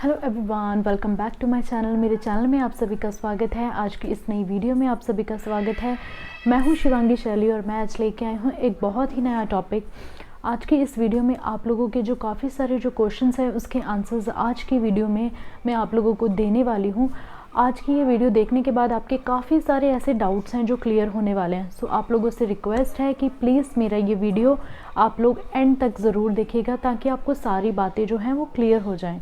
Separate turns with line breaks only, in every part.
Hello everyone, welcome back to my channel. मेरे channel में आप सभी का स्वागत है। आज की इस नई वीडियो में आप सभी का स्वागत है। मैं हूं शिवांगी शैली और मैं आज लेके आई हूं एक बहुत ही नया टॉपिक। आज की इस वीडियो में आप लोगों के जो काफ़ी सारे जो क्वेश्चंस हैं उसके आंसर्स आज की वीडियो में मैं आप लोगों को देने वाली हूँ। आज की ये वीडियो देखने के बाद आपके काफ़ी सारे ऐसे डाउट्स हैं जो क्लियर होने वाले हैं। सो आप लोगों से रिक्वेस्ट है कि प्लीज़ मेरा ये वीडियो आप लोग एंड तक ज़रूर देखिएगा ताकि आपको सारी बातें जो हैं वो क्लियर हो जाएँ।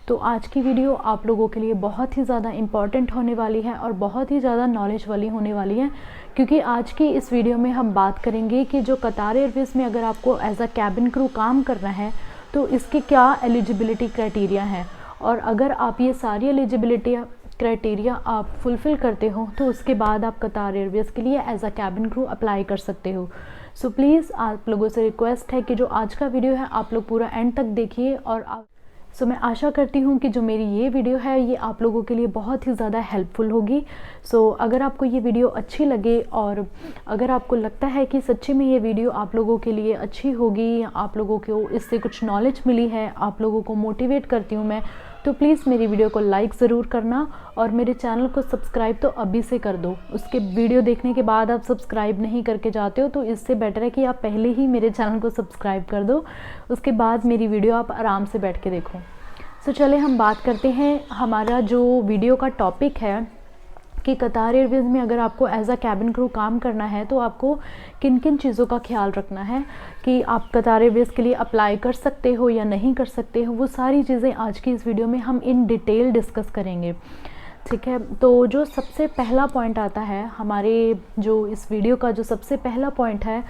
तो आज की वीडियो आप लोगों के लिए बहुत ही ज़्यादा इम्पॉर्टेंट होने वाली है और बहुत ही ज़्यादा नॉलेज वाली होने वाली है, क्योंकि आज की इस वीडियो में हम बात करेंगे कि जो कतार एयरवेज़ में अगर आपको एज अ कैबिन क्रू काम करना है तो इसके क्या एलिजिबिलिटी क्राइटेरिया हैं, और अगर आप ये सारी एलिजिबिलिटी क्राइटेरिया आप फुलफ़िल करते हो तो उसके बाद आप कतार एयरवेज़ के लिए as a cabin crew apply कर सकते हो। सो प्लीज़ आप लोगों से रिक्वेस्ट है कि जो आज का वीडियो है आप लोग पूरा एंड तक देखिए। और मैं आशा करती हूँ कि जो मेरी ये वीडियो है ये आप लोगों के लिए बहुत ही ज़्यादा हेल्पफुल होगी। अगर आपको ये वीडियो अच्छी लगे और अगर आपको लगता है कि सच्ची में ये वीडियो आप लोगों के लिए अच्छी होगी, आप लोगों को इससे कुछ नॉलेज मिली है, आप लोगों को मोटिवेट करती हूँ मैं, तो प्लीज़ मेरी वीडियो को लाइक ज़रूर करना और मेरे चैनल को सब्सक्राइब तो अभी से कर दो। उसके वीडियो देखने के बाद आप सब्सक्राइब नहीं करके जाते हो तो इससे बेटर है कि आप पहले ही मेरे चैनल को सब्सक्राइब कर दो, उसके बाद मेरी वीडियो आप आराम से बैठ के देखो। चले हम बात करते हैं। हमारा जो वीडियो का टॉपिक है कि कतार एयरवेज़ में अगर आपको एज अ कैबिन क्रू काम करना है तो आपको किन किन चीज़ों का ख्याल रखना है कि आप कतार एयरवेज़ के लिए अप्लाई कर सकते हो या नहीं कर सकते हो, वो सारी चीज़ें आज की इस वीडियो में हम इन डिटेल डिस्कस करेंगे। ठीक है, तो जो सबसे पहला पॉइंट आता है हमारे जो इस वीडियो का जो सबसे पहला पॉइंट है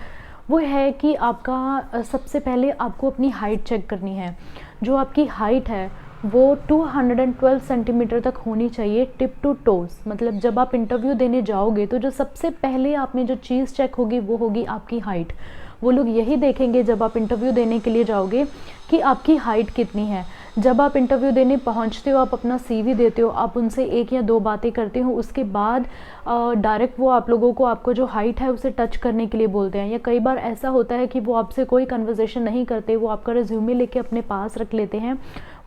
वो है कि आपका सबसे पहले आपको अपनी हाइट चेक करनी है। जो आपकी हाइट है वो 212 सेंटीमीटर तक होनी चाहिए, टिप टू टोस। मतलब जब आप इंटरव्यू देने जाओगे तो जो सबसे पहले आप में जो चीज़ चेक होगी वो होगी आपकी हाइट। वो लोग यही देखेंगे जब आप इंटरव्यू देने के लिए जाओगे कि आपकी हाइट कितनी है। जब आप इंटरव्यू देने पहुंचते हो, आप अपना सीवी देते हो, आप उनसे एक या दो बातें करते हो, उसके बाद डायरेक्ट वो आप लोगों को आपको जो हाइट है उसे टच करने के लिए बोलते हैं। या कई बार ऐसा होता है कि वो आपसे कोई कन्वर्सेशन नहीं करते, वो आपका रिज्यूमे लेके अपने पास रख लेते हैं।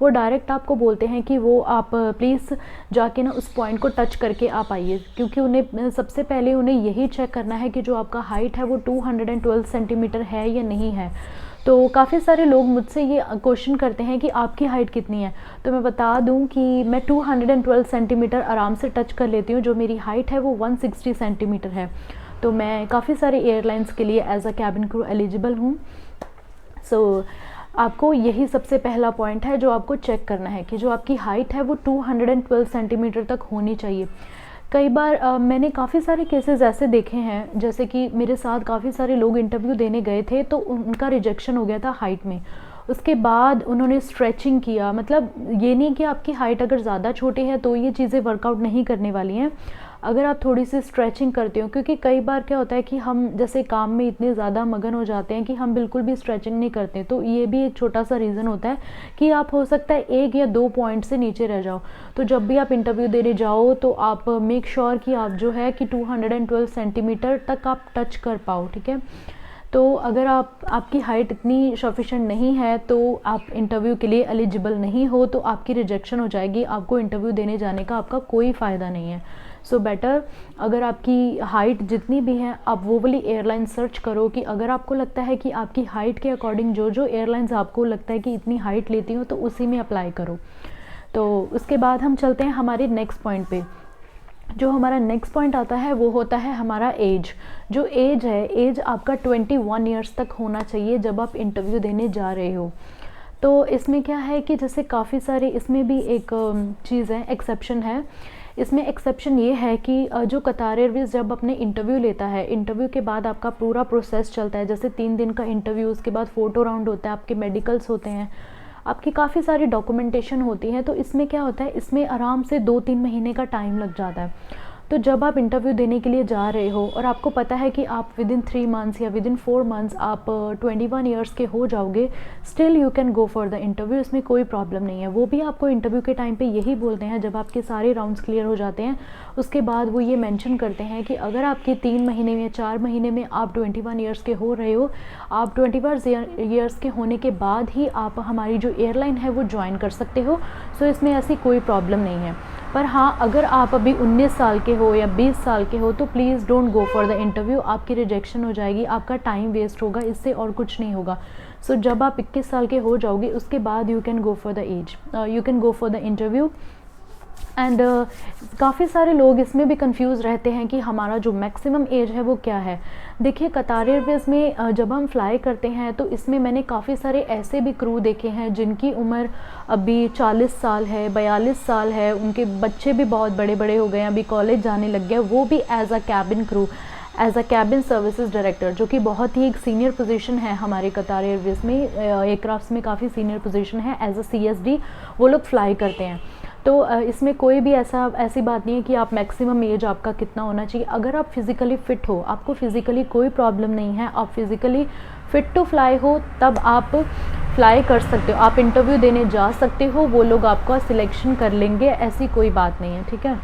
वो डायरेक्ट आपको बोलते हैं कि वो आप प्लीज़ जाके ना उस पॉइंट को टच करके आप आइए, क्योंकि उन्हें सबसे पहले उन्हें यही चेक करना है कि जो आपका हाइट है वो 212 सेंटीमीटर है या नहीं है। तो काफ़ी सारे लोग मुझसे ये क्वेश्चन करते हैं कि आपकी हाइट कितनी है, तो मैं बता दूं कि मैं 212 सेंटीमीटर आराम से टच कर लेती हूँ। जो मेरी हाइट है वो 160 सेंटीमीटर है। तो मैं काफ़ी सारे एयरलाइंस के लिए as a cabin crew eligible हूँ। आपको यही सबसे पहला पॉइंट है जो आपको चेक करना है कि जो आपकी हाइट है वो 212 सेंटीमीटर तक होनी चाहिए। कई बार मैंने काफ़ी सारे केसेस ऐसे देखे हैं, जैसे कि मेरे साथ काफ़ी सारे लोग इंटरव्यू देने गए थे तो उनका रिजेक्शन हो गया था हाइट में। उसके बाद उन्होंने स्ट्रेचिंग किया। मतलब ये नहीं कि आपकी हाइट अगर ज़्यादा छोटी है तो ये चीज़ें वर्कआउट नहीं करने वाली हैं। अगर आप थोड़ी सी स्ट्रेचिंग करते हो, क्योंकि कई बार क्या होता है कि हम जैसे काम में इतने ज़्यादा मगन हो जाते हैं कि हम बिल्कुल भी स्ट्रेचिंग नहीं करते, तो ये भी एक छोटा सा रीज़न होता है कि आप हो सकता है 1 या 2 पॉइंट से नीचे रह जाओ। तो जब भी आप इंटरव्यू देने जाओ तो आप मेक श्योर कि आप जो है कि 212 सेंटीमीटर तक आप टच कर पाओ। ठीक है, तो अगर आपकी हाइट इतनी सफिशेंट नहीं है तो आप इंटरव्यू के लिए एलिजिबल नहीं हो, तो आपकी रिजेक्शन हो जाएगी। आपको इंटरव्यू देने जाने का आपका कोई फ़ायदा नहीं है। बेटर अगर आपकी हाइट जितनी भी है आप वो वाली एयरलाइन सर्च करो कि अगर आपको लगता है कि आपकी हाइट के अकॉर्डिंग जो एयरलाइंस आपको लगता है कि इतनी हाइट लेती हो तो उसी में अप्लाई करो। तो उसके बाद हम चलते हैं हमारे नेक्स्ट पॉइंट पे। जो हमारा नेक्स्ट पॉइंट आता है वो होता है हमारा एज। जो एज है, एज आपका 21 ईयर्स तक होना चाहिए जब आप इंटरव्यू देने जा रहे हो। तो इसमें क्या है कि जैसे काफ़ी सारे इसमें भी एक चीज़ है, एक्सेप्शन है। इसमें एक्सेप्शन ये है कि जो कतार एयरवेज़ जब अपने इंटरव्यू लेता है, इंटरव्यू के बाद आपका पूरा प्रोसेस चलता है। जैसे 3 दिन का इंटरव्यू, उसके बाद फ़ोटो राउंड होता है, आपके मेडिकल्स होते हैं, आपकी काफ़ी सारी डॉक्यूमेंटेशन होती है। तो इसमें क्या होता है, इसमें आराम से 2-3 महीने का टाइम लग जाता है। तो जब आप इंटरव्यू देने के लिए जा रहे हो और आपको पता है कि आप विद इन 3 मंथ्स या विद इन 4 मंथ्स आप 21 ईयर्स के हो जाओगे, still you can go for the interview, इसमें कोई प्रॉब्लम नहीं है। वो भी आपको इंटरव्यू के टाइम पे यही बोलते हैं, जब आपके सारे राउंड्स क्लियर हो जाते हैं उसके बाद वो ये मेंशन करते हैं कि अगर आपके 3 महीने में 4 महीने में आप 21 ईयर्स के हो रहे हो, आप 21 ईयर्स के होने के बाद ही आप हमारी जो एयरलाइन है वो ज्वाइन कर सकते हो। सो इसमें ऐसी कोई प्रॉब्लम नहीं है। पर हाँ, अगर आप अभी 19 साल के हो या 20 साल के हो तो please don't go for the interview, आपकी रिजेक्शन हो जाएगी, आपका टाइम वेस्ट होगा, इससे और कुछ नहीं होगा। सो जब आप 21 साल के हो जाओगे उसके बाद you can go for the you can go for the interview. And काफ़ी सारे लोग इसमें भी कंफ्यूज रहते हैं कि हमारा जो मैक्सिमम एज है वो क्या है। देखिए, कतार एयरवेज़ में जब हम फ्लाई करते हैं तो इसमें मैंने काफ़ी सारे ऐसे भी क्रू देखे हैं जिनकी उम्र अभी 40 साल है, 42 साल है, उनके बच्चे भी बहुत बड़े बड़े हो गए हैं, अभी कॉलेज जाने लग गए, वो भी as a cabin crew, as a cabin services director, जो कि बहुत ही एक सीनियर पोजीशन है हमारे कतार एयरवेज़ में, एयरक्राफ्ट्स में काफ़ी सीनियर पोजीशन है, एज अ CSD वो लोग फ्लाई करते हैं। तो इसमें कोई भी ऐसी बात नहीं है कि आप मैक्सिमम एज आपका कितना होना चाहिए। अगर आप फिज़िकली फ़िट हो, आपको फ़िज़िकली कोई प्रॉब्लम नहीं है, आप फिज़िकली फ़िट टू फ्लाई हो, तब आप फ्लाई कर सकते हो, आप इंटरव्यू देने जा सकते हो, वो लोग आपका सिलेक्शन कर लेंगे, ऐसी कोई बात नहीं है, ठीक है।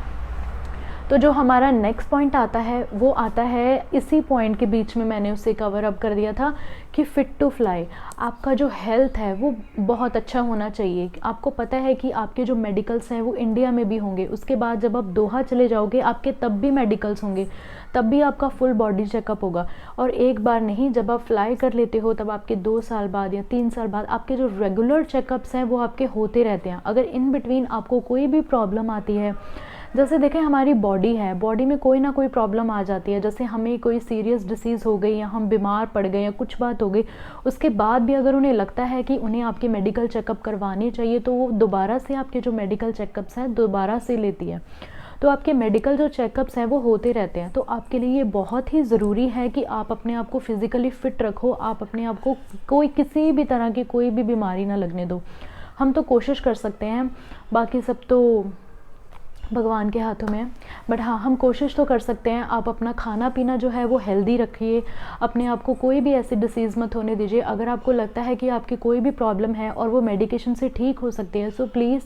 तो जो हमारा नेक्स्ट पॉइंट आता है वो आता है इसी पॉइंट के बीच में, मैंने उसे कवर अप कर दिया था कि फ़िट टू फ्लाई। आपका जो हेल्थ है वो बहुत अच्छा होना चाहिए। आपको पता है कि आपके जो मेडिकल्स हैं वो इंडिया में भी होंगे, उसके बाद जब आप दोहा चले जाओगे आपके तब भी मेडिकल्स होंगे, तब भी आपका फुल बॉडी चेकअप होगा। और एक बार नहीं, जब आप फ्लाई कर लेते हो तब आपके 2 साल बाद या 3 साल बाद आपके जो रेगुलर चेकअप्स हैं वो आपके होते रहते हैं। अगर इन बिटवीन आपको कोई भी प्रॉब्लम आती है, जैसे देखें हमारी बॉडी है, बॉडी में कोई ना कोई प्रॉब्लम आ जाती है, जैसे हमें कोई सीरियस डिसीज़ हो गई या हम बीमार पड़ गए या कुछ बात हो गई, उसके बाद भी अगर उन्हें लगता है कि उन्हें आपके मेडिकल चेकअप करवानी चाहिए तो वो दोबारा से आपके जो मेडिकल चेकअप्स हैं दोबारा से लेती है। तो आपके मेडिकल जो चेकअप्स हैं वो होते रहते हैं। तो आपके लिए ये बहुत ही ज़रूरी है कि आप अपने आप को फिज़िकली फ़िट रखो, आप अपने आप को कोई किसी भी तरह की कोई भी बीमारी ना लगने दो। हम तो कोशिश कर सकते हैं, बाकी सब तो भगवान के हाथों में है, बट हाँ, हम कोशिश तो कर सकते हैं। आप अपना खाना पीना जो है वो हेल्दी रखिए, अपने आप को कोई भी ऐसी डिसीज़ मत होने दीजिए। अगर आपको लगता है कि आपकी कोई भी प्रॉब्लम है और वो मेडिकेशन से ठीक हो सकती है, सो प्लीज़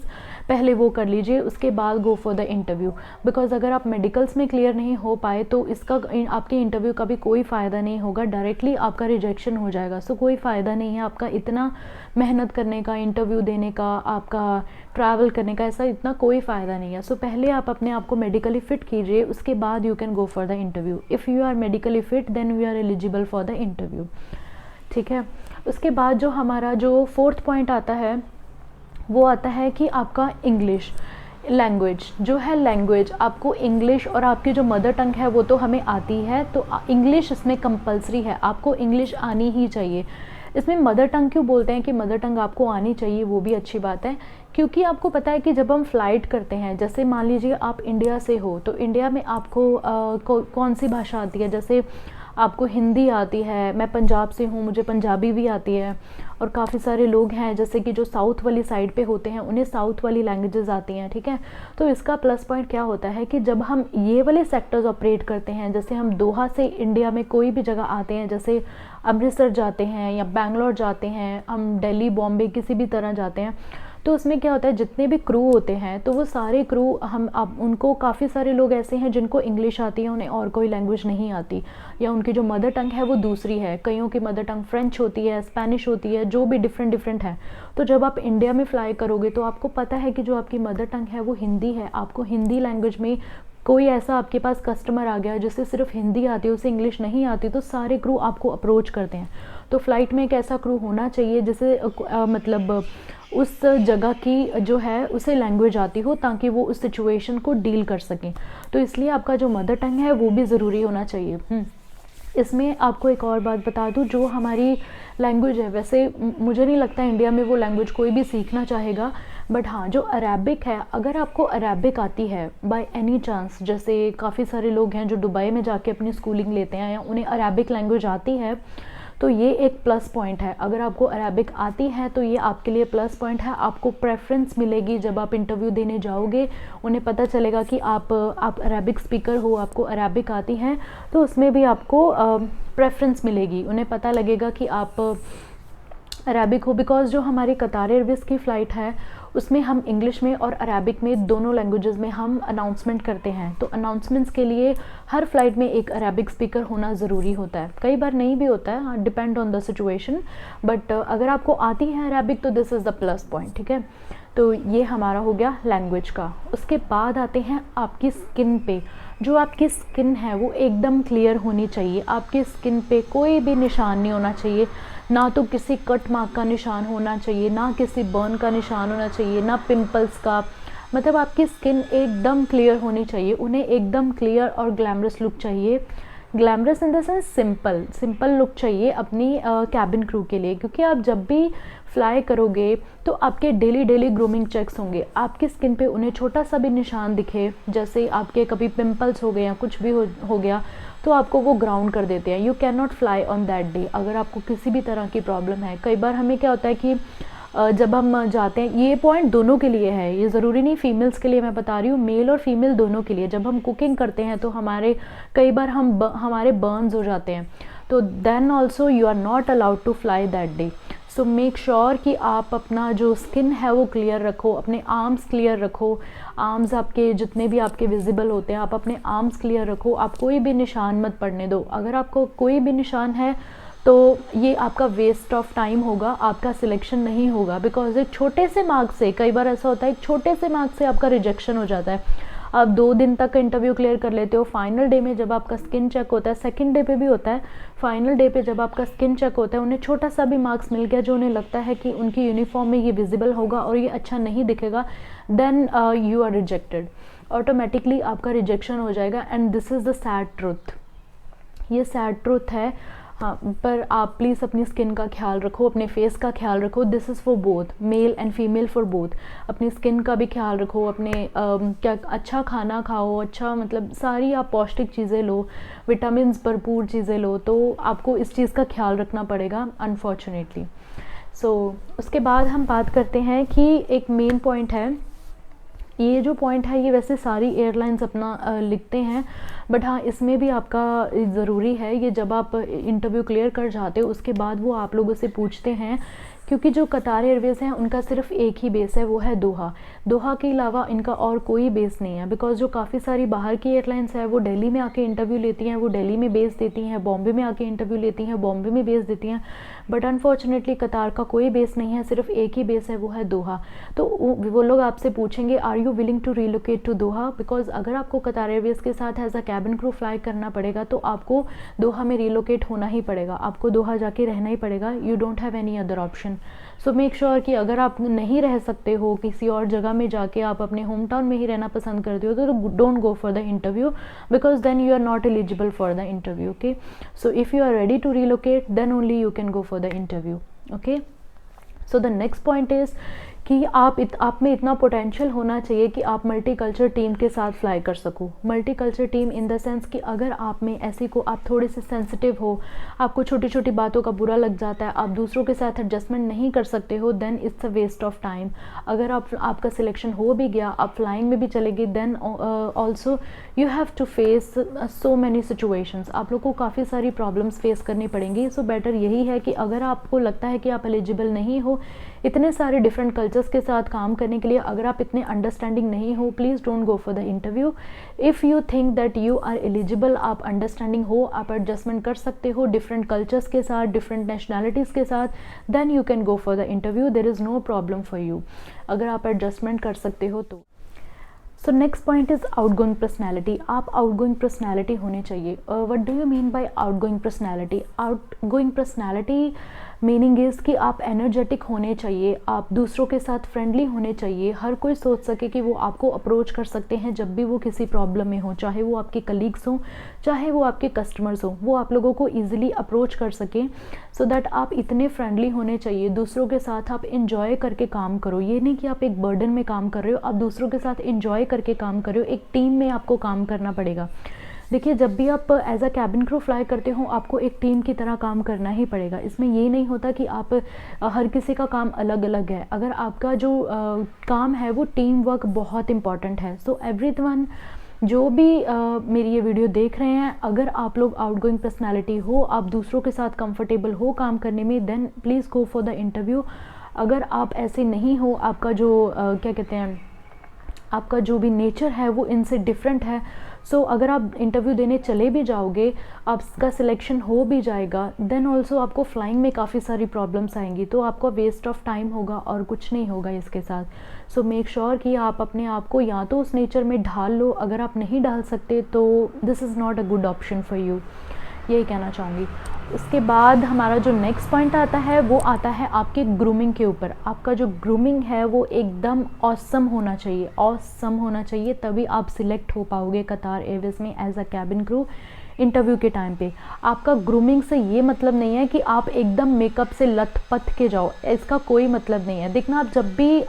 पहले वो कर लीजिए, उसके बाद गो फॉर द इंटरव्यू। बिकॉज अगर आप मेडिकल्स में क्लियर नहीं हो पाए तो इसका आपके इंटरव्यू का भी कोई फ़ायदा नहीं होगा, डायरेक्टली आपका रिजेक्शन हो जाएगा। सो कोई फ़ायदा नहीं है आपका इतना मेहनत करने का, इंटरव्यू देने का, आपका ट्रैवल करने का, ऐसा इतना कोई फ़ायदा नहीं है। सो पहले आप अपने आप को मेडिकली फ़िट कीजिए, उसके बाद you can go for the interview. If you are medically fit then you are eligible for the interview, ठीक है। उसके बाद जो हमारा जो 4th पॉइंट आता है वो आता है कि आपका इंग्लिश लैंग्वेज जो है, लैंग्वेज आपको इंग्लिश और आपकी जो मदर टंग है वो तो हमें आती है, तो इंग्लिश इसमें कंपलसरी है, आपको इंग्लिश आनी ही चाहिए। इसमें मदर टंग क्यों बोलते हैं कि मदर टंग आपको आनी चाहिए, वो भी अच्छी बात है, क्योंकि आपको पता है कि जब हम फ़्लाइट करते हैं, जैसे मान लीजिए आप इंडिया से हो तो इंडिया में आपको कौन सी भाषा आती है, जैसे आपको हिंदी आती है, मैं पंजाब से हूँ, मुझे पंजाबी भी आती है, और काफ़ी सारे लोग हैं जैसे कि जो साउथ वाली साइड पे होते हैं उन्हें साउथ वाली लैंग्वेजेस आती हैं, ठीक है। तो इसका प्लस पॉइंट क्या होता है कि जब हम ये वाले सेक्टर्स ऑपरेट करते हैं, जैसे हम दोहा से इंडिया में कोई भी जगह आते हैं, जैसे अमृतसर जाते हैं या बेंगलोर जाते हैं, हम दिल्ली बॉम्बे किसी भी तरह जाते हैं, तो उसमें क्या होता है जितने भी क्रू होते हैं तो वो सारे क्रू उनको काफ़ी सारे लोग ऐसे हैं जिनको इंग्लिश आती है, उन्हें और कोई लैंग्वेज नहीं आती, या उनकी जो मदर टंग है वो दूसरी है, कईयों की मदर टंग फ्रेंच होती है, स्पेनिश होती है, जो भी डिफरेंट है। तो जब आप इंडिया में फ़्लाई करोगे तो आपको पता है कि जो आपकी मदर टंग है वो हिंदी है, आपको हिंदी लैंग्वेज में कोई ऐसा आपके पास कस्टमर आ गया जिससे सिर्फ हिंदी आती है, उसे इंग्लिश नहीं आती, तो सारे क्रू आपको अप्रोच करते हैं। तो फ़्लाइट में एक ऐसा क्रू होना चाहिए जिसे मतलब उस जगह की जो है उसे लैंग्वेज आती हो, ताकि वो उस सिचुएशन को डील कर सकें। तो इसलिए आपका जो मदर टंग है वो भी ज़रूरी होना चाहिए। इसमें आपको एक और बात बता दूं, जो हमारी लैंग्वेज है, वैसे मुझे नहीं लगता इंडिया में वो लैंग्वेज कोई भी सीखना चाहेगा, बट हाँ, जो अरेबिक है, अगर आपको अरेबिक आती है बाय एनी चांस, जैसे काफ़ी सारे लोग हैं जो दुबई में जाके अपनी स्कूलिंग लेते हैं या उन्हें अरेबिक लैंग्वेज आती है, तो ये एक प्लस पॉइंट है। अगर आपको अरेबिक आती है तो ये आपके लिए प्लस पॉइंट है, आपको प्रेफरेंस मिलेगी जब आप इंटरव्यू देने जाओगे। उन्हें पता चलेगा कि आप अरेबिक स्पीकर हो, आपको अरेबिक आती है, तो उसमें भी आपको प्रेफरेंस मिलेगी। उन्हें पता लगेगा कि आप अरेबिक हो, बिकॉज़ जो हमारी कतार एयरवेज़ की फ़्लाइट है उसमें हम इंग्लिश में और अरेबिक में दोनों लैंग्वेजेस में हम अनाउंसमेंट करते हैं। तो अनाउंसमेंट्स के लिए हर फ्लाइट में एक अरेबिक स्पीकर होना ज़रूरी होता है। कई बार नहीं भी होता है, depend on the situation, but अगर आपको आती है अरेबिक तो this is the plus point, ठीक है। तो ये हमारा हो गया लैंग्वेज का। उसके बाद आते हैं आपकी स्किन पे। जो आपकी स्किन है वो एकदम क्लियर होनी चाहिए। आपकी स्किन पे कोई भी निशान नहीं होना चाहिए, ना तो किसी कट मार्क का निशान होना चाहिए, ना किसी बर्न का निशान होना चाहिए, ना पिंपल्स का। मतलब आपकी स्किन एकदम क्लियर होनी चाहिए। उन्हें एकदम क्लियर और ग्लैमरस लुक चाहिए। Glamorous in the sense simple look चाहिए अपनी कैबिन क्रू के लिए, क्योंकि आप जब भी फ्लाई करोगे तो आपके डेली ग्रूमिंग चेक्स होंगे। आपकी स्किन पे उन्हें छोटा सा भी निशान दिखे, जैसे आपके कभी पिंपल्स हो गए या कुछ भी हो गया, तो आपको वो ग्राउंड कर देते हैं। You can not fly on that day. अगर आपको किसी भी तरह की प्रॉब्लम है, कई बार हमें क्या होता है कि जब हम जाते हैं, ये पॉइंट दोनों के लिए है, ये ज़रूरी नहीं फीमेल्स के लिए मैं बता रही हूँ, मेल और फीमेल दोनों के लिए। जब हम कुकिंग करते हैं तो कई बार हमारे बर्न्स हो जाते हैं, तो then also you are not allowed to fly that day. So make sure कि आप अपना जो स्किन है वो क्लियर रखो, अपने आर्म्स क्लियर रखो। आर्म्स आपके जितने भी आपके विजिबल होते हैं, आप अपने आर्म्स क्लियर रखो। आप कोई भी निशान मत पड़ने दो। अगर आपको कोई भी निशान है तो ये आपका वेस्ट ऑफ टाइम होगा, आपका सिलेक्शन नहीं होगा। बिकॉज एक छोटे से मार्क्स से, कई बार ऐसा होता है, एक छोटे से मार्क्स से आपका रिजेक्शन हो जाता है। आप 2 दिन तक इंटरव्यू क्लियर कर लेते हो, फाइनल डे में जब आपका स्किन चेक होता है, सेकंड डे पे भी होता है, फाइनल डे पे जब आपका स्किन चेक होता है, उन्हें छोटा सा भी मार्क्स मिल गया जो उन्हें लगता है कि उनकी यूनिफॉर्म में ये विजिबल होगा और ये अच्छा नहीं दिखेगा, then you are rejected. Automatically आपका रिजेक्शन हो जाएगा। And this is the sad truth, ये सैड ट्रुथ है। हाँ, पर आप प्लीज़ अपनी स्किन का ख्याल रखो, अपने फेस का ख्याल रखो। This is for both, male and female for both. अपनी स्किन का भी ख्याल रखो, अपने क्या अच्छा खाना खाओ, अच्छा मतलब सारी आप पौष्टिक चीज़ें लो, विटामिन्स भरपूर चीज़ें लो, तो आपको इस चीज़ का ख्याल रखना पड़ेगा अनफॉर्चुनेटली। सो उसके बाद हम बात करते हैं कि एक मेन पॉइंट है। ये जो पॉइंट है ये वैसे सारी एयरलाइंस अपना लिखते हैं, बट हाँ इसमें भी आपका ज़रूरी है। ये जब आप इंटरव्यू क्लियर कर जाते हो उसके बाद वो आप लोगों से पूछते हैं, क्योंकि जो कतार एयरवेज़ हैं उनका सिर्फ एक ही बेस है, वो है दोहा। दोहा के अलावा इनका और कोई बेस नहीं है। बिकॉज जो काफ़ी सारी बाहर की एयरलाइंस है वो दिल्ली में आके इंटरव्यू लेती हैं, वो दिल्ली में बेस देती हैं, बॉम्बे में आके इंटरव्यू लेती हैं, बॉम्बे में बेस देती हैं, बट अनफॉर्चुनेटली कतार का कोई बेस नहीं है, सिर्फ एक ही बेस है, वो है दोहा। तो वो लोग आपसे पूछेंगे are you willing to relocate to Doha, because अगर आपको कतार एयरवेज़ के साथ as a cabin crew fly करना पड़ेगा तो आपको दोहा में रीलोकेट होना ही पड़ेगा, आपको दोहा जाके रहना ही पड़ेगा। You don't have any other option. So make sure कि अगर आप नहीं रह सकते हो, किसी और जगह में जाके आप अपने होम टाउन में ही रहना पसंद करते हो, तो don't go for the interview, because then you are not eligible for the interview. Okay, so if you are ready to relocate then only you can go for the interview. Okay, so the next point is कि आप में इतना potential होना चाहिए कि आप multi culture team के साथ फ्लाई कर सको। Multi culture team in the sense कि अगर आप में ऐसी को आप थोड़े से सेंसिटिव हो, आपको छोटी छोटी बातों का बुरा लग जाता है, आप दूसरों के साथ एडजस्टमेंट नहीं कर सकते हो, then it's a waste of time. अगर आपका सिलेक्शन हो भी गया, आप फ्लाइंग में भी चले गए, then also you have to face so many situations. आप लोग को काफ़ी सारी प्रॉब्लम्स फेस करनी पड़ेंगी। सो बेटर यही है कि अगर आपको लगता है कि आप एलिजिबल नहीं हो इतने सारे डिफरेंट कल्चर्स के साथ काम करने के लिए, अगर आप इतने अंडरस्टैंडिंग नहीं हो, please don't go for the interview. If you think that you are eligible, आप अंडरस्टैंडिंग हो, आप एडजस्टमेंट कर सकते हो डिफरेंट कल्चर्स के साथ, डिफरेंट नेशनैलिटीज़ के साथ, then you can go for the interview. There is no problem for you अगर आप एडजस्टमेंट कर सकते हो तो। So next point is outgoing personality. आप आउटगोइंग पर्सनैलिटी होनी चाहिए। What do you mean by outgoing personality? Outgoing personality meaning is कि आप एनर्जेटिक होने चाहिए, आप दूसरों के साथ फ्रेंडली होने चाहिए। हर कोई सोच सके कि वो आपको अप्रोच कर सकते हैं जब भी वो किसी प्रॉब्लम में हो, चाहे वो आपके कलीग्स हों, चाहे वो आपके कस्टमर्स हों, वो आप लोगों को ईजिली अप्रोच कर सकें। सो दैट आप इतने फ्रेंडली होने चाहिए, दूसरों के साथ आप इंजॉय करके काम करो। ये नहीं कि आप एक बर्डन में काम कर रहे हो, आप दूसरों के साथ इंजॉय करके काम कर रहे हो, एक टीम में आपको काम करना पड़ेगा। देखिए, जब भी आप as a cabin crew fly करते हो आपको एक टीम की तरह काम करना ही पड़ेगा। इसमें ये नहीं होता कि आप हर किसी का काम अलग अलग है। अगर आपका जो काम है वो टीम वर्क बहुत इंपॉर्टेंट है। सो एवरीवन जो भी मेरी ये वीडियो देख रहे हैं, अगर आप लोग आउटगोइंग पर्सनालिटी हो, आप दूसरों के साथ कंफर्टेबल हो काम करने में, then please go for the interview. अगर आप ऐसे नहीं हो, आपका जो क्या कहते हैं, आपका जो भी नेचर है वो इनसे डिफरेंट है, सो अगर आप इंटरव्यू देने चले भी जाओगे, आपका सिलेक्शन हो भी जाएगा, देन ऑल्सो आपको फ्लाइंग में काफ़ी सारी प्रॉब्लम्स आएंगी, तो आपका वेस्ट ऑफ टाइम होगा और कुछ नहीं होगा इसके साथ। सो मेक श्योर कि आप अपने आप को या तो उस नेचर में ढाल लो, अगर आप नहीं डाल सकते तो this is not a good option for you, यही कहना चाहूँगी। उसके बाद हमारा जो नेक्स्ट पॉइंट आता है वो आता है आपके ग्रूमिंग के ऊपर। आपका जो ग्रूमिंग है वो एकदम ऑसम होना चाहिए, ऑसम होना चाहिए, तभी आप सिलेक्ट हो पाओगे कतार एयरवेज में as a cabin crew interview के टाइम पे। आपका ग्रूमिंग से ये मतलब नहीं है कि आप एकदम मेकअप से लथपथ के जाओ, इसका कोई मतलब नहीं है। देखना, आप जब भी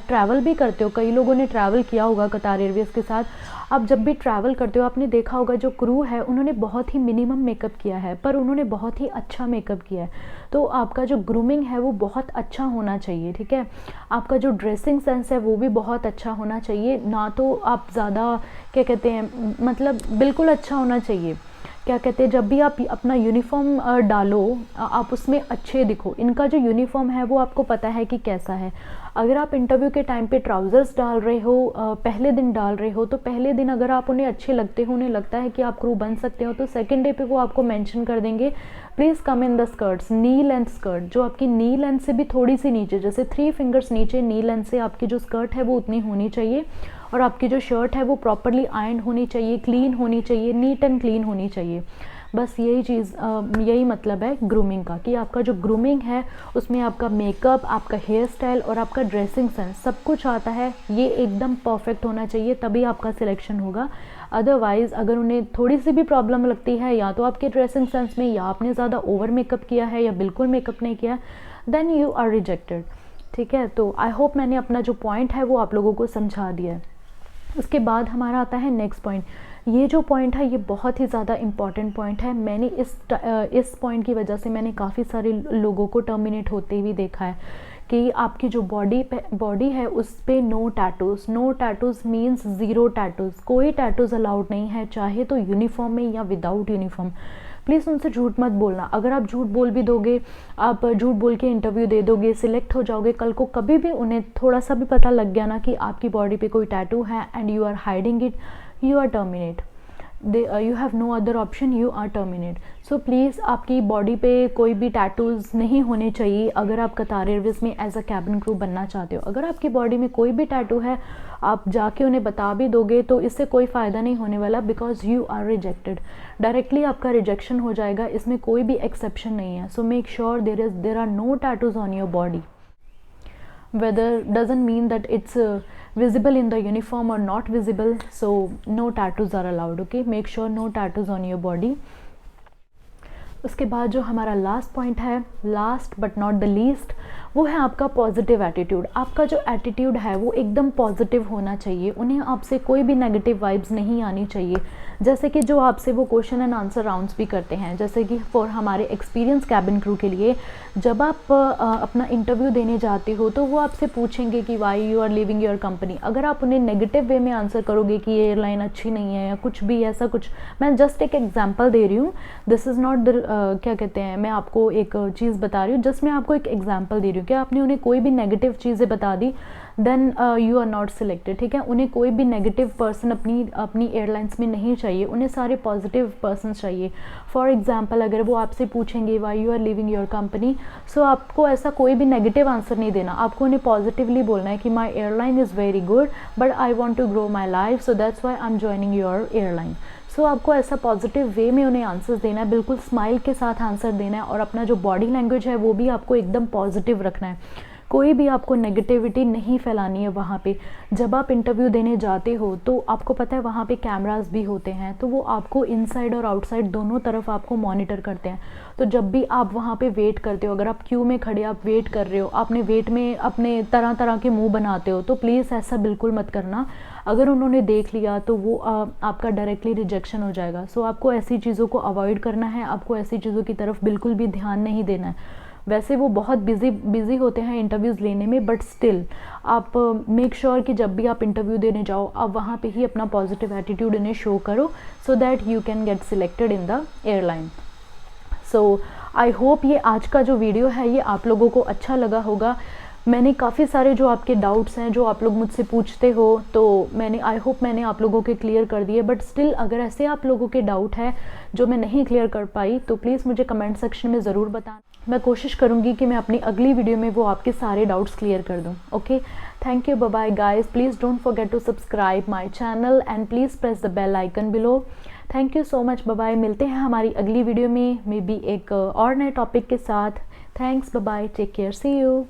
ट्रैवल भी करते हो, कई लोगों ने ट्रैवल किया होगा कतार एयरवेज के साथ, आप जब भी ट्रैवल करते हो आपने देखा होगा जो क्रू है उन्होंने बहुत ही मिनिमम मेकअप किया है, पर उन्होंने बहुत ही अच्छा मेकअप किया है। तो आपका जो ग्रूमिंग है वो बहुत अच्छा होना चाहिए, ठीक है। आपका जो ड्रेसिंग सेंस है वो भी बहुत अच्छा होना चाहिए, ना तो आप ज़्यादा क्या कहते हैं, मतलब बिल्कुल अच्छा होना चाहिए। क्या कहते हैं, जब भी आप अपना यूनिफॉर्म डालो आप उसमें अच्छे दिखो। इनका जो यूनिफॉर्म है वो आपको पता है कि कैसा है। अगर आप इंटरव्यू के टाइम पे ट्राउज़र्स डाल रहे हो, पहले दिन डाल रहे हो, तो पहले दिन अगर आप उन्हें अच्छे लगते हो, उन्हें लगता है कि आप क्रू बन सकते हो, तो सेकंड डे पे वो आपको मेंशन कर देंगे please come in the skirts, knee length skirt, जो आपकी नी लेंथ से भी थोड़ी सी नीचे, जैसे 3 फिंगर्स नीचे नी लेंथ से आपकी जो स्कर्ट है वो उतनी होनी चाहिए, और आपकी जो शर्ट है वो प्रॉपरली आयर्न होनी चाहिए, क्लीन होनी चाहिए, नीट एंड क्लीन होनी चाहिए। बस यही चीज़, यही मतलब है ग्रूमिंग का, कि आपका जो ग्रूमिंग है उसमें आपका मेकअप, आपका हेयर स्टाइल और आपका ड्रेसिंग सेंस सब कुछ आता है, ये एकदम परफेक्ट होना चाहिए, तभी आपका सिलेक्शन होगा। अदरवाइज़ अगर उन्हें थोड़ी सी भी प्रॉब्लम लगती है, या तो आपके ड्रेसिंग सेंस में, या आपने ज़्यादा ओवर मेकअप किया है, या बिल्कुल मेकअप नहीं किया, देन यू आर रिजेक्टेड, ठीक है। तो आई होप मैंने अपना जो पॉइंट है वो आप लोगों को समझा दिया है। उसके बाद हमारा आता है नेक्स्ट पॉइंट। ये जो पॉइंट है ये बहुत ही ज़्यादा इम्पॉर्टेंट पॉइंट है। मैंने इस पॉइंट की वजह से मैंने काफ़ी सारे लोगों को टर्मिनेट होते हुए देखा है, कि आपकी जो बॉडी है उस पर no tattoos, no tattoos means zero tattoos, कोई टैटूज़ अलाउड नहीं है, चाहे तो यूनिफॉर्म में या विदाउट यूनिफॉर्म। प्लीज़ उनसे झूठ मत बोलना। अगर आप झूठ बोल भी दोगे, आप झूठ बोल के इंटरव्यू दे दोगे, सिलेक्ट हो जाओगे, कल को कभी भी उन्हें थोड़ा सा भी पता लग गया ना कि आपकी बॉडी पे कोई टैटू है and you are hiding it, you are terminate, you have no other option, you are terminate. So please आपकी बॉडी पे कोई भी टैटूज़ नहीं होने चाहिए अगर आप कतार एयरवेज में एज अ कैबिन क्रू बनना चाहते हो। अगर आपकी बॉडी में कोई भी टैटू है, आप जाके उन्हें बता भी दोगे तो इससे कोई फ़ायदा नहीं होने वाला, because you are rejected, directly आपका रिजेक्शन हो जाएगा, इसमें कोई भी एक्सेप्शन नहीं है। So make sure there are no tattoos on your body, whether doesn't mean that it's visible in the uniform or not visible, so no tattoos are allowed, okay, make sure no tattoos on your body। उसके बाद जो हमारा last point है, last but not the least, वो है आपका positive attitude. आपका जो एटीट्यूड है वो एकदम पॉजिटिव होना चाहिए, उन्हें आपसे कोई भी नेगेटिव वाइब्स नहीं आनी चाहिए। जैसे कि जो आपसे वो क्वेश्चन एंड आंसर राउंड्स भी करते हैं, जैसे कि फॉर हमारे एक्सपीरियंस कैबिन क्रू के लिए, जब आप अपना इंटरव्यू देने जाते हो तो वो आपसे पूछेंगे कि why you are leaving your company. अगर आप उन्हें नेगेटिव वे में आंसर करोगे कि ये एयरलाइन अच्छी नहीं है या कुछ भी ऐसा कुछ, मैं जस्ट एक एग्जांपल दे रही हूँ, दिस इज़ नॉट द क्या कहते हैं, मैं आपको एक चीज़ बता रही हूँ, जस्ट मैं आपको एक एग्जांपल दे रही हूँ कि आपने उन्हें कोई भी नेगेटिव चीज़ें बता दी, then you are not selected, ठीक है। उन्हें कोई भी नेगेटिव पर्सन अपनी एयरलाइंस में नहीं चाहिए, उन्हें सारे पॉजिटिव पर्सन चाहिए। फॉर एग्जांपल अगर वो आपसे पूछेंगे why you are leaving your company, so आपको ऐसा कोई भी नेगेटिव आंसर नहीं देना, आपको उन्हें पॉजिटिवली बोलना है कि my airline is very good but I want to grow my life, so that's why I am joining your airline. So आपको ऐसा पॉजिटिव वे में उन्हें आंसर्स देना है, बिल्कुल स्माइल के साथ आंसर देना है, और अपना जो बॉडी लैंग्वेज है वो भी आपको एकदम पॉजिटिव रखना है। कोई भी आपको नेगेटिविटी नहीं फैलानी है वहाँ पे। जब आप इंटरव्यू देने जाते हो तो आपको पता है वहाँ पे कैमरास भी होते हैं, तो वो आपको इनसाइड और आउटसाइड दोनों तरफ आपको मॉनिटर करते हैं। तो जब भी आप वहाँ पे वेट करते हो, अगर आप क्यू में खड़े आप वेट कर रहे हो, आपने वेट में अपने तरह तरह के मुंह बनाते हो, तो प्लीज़ ऐसा बिल्कुल मत करना। अगर उन्होंने देख लिया तो वो आपका डायरेक्टली रिजेक्शन हो जाएगा। सो आपको ऐसी चीज़ों को अवॉइड करना है, आपको ऐसी चीज़ों की तरफ बिल्कुल भी ध्यान नहीं देना है। वैसे वो बहुत बिज़ी होते हैं इंटरव्यूज़ लेने में, बट स्टिल आप मेक श्योर कि जब भी आप इंटरव्यू देने जाओ आप वहाँ पे ही अपना पॉजिटिव एटीट्यूड इन्हें शो करो, so that you can get selected in the airline. So I hope ये आज का जो वीडियो है ये आप लोगों को अच्छा लगा होगा। मैंने काफ़ी सारे जो आपके डाउट्स हैं जो आप लोग मुझसे पूछते हो, तो आई होप मैंने आप लोगों के क्लियर कर दिए। बट स्टिल अगर ऐसे आप लोगों के डाउट है जो मैं नहीं क्लियर कर पाई तो प्लीज़ मुझे कमेंट सेक्शन में ज़रूर बताना। मैं कोशिश करूँगी कि मैं अपनी अगली वीडियो में वो आपके सारे डाउट्स क्लियर कर दूँ। Okay, thank you, bye bye guys. Please don't forget to subscribe my channel and please press the bell icon below. Thank you so much, bye bye. मिलते हैं हमारी अगली वीडियो में, मे बी एक और नए टॉपिक के साथ। Thanks, bye bye, take care, see you.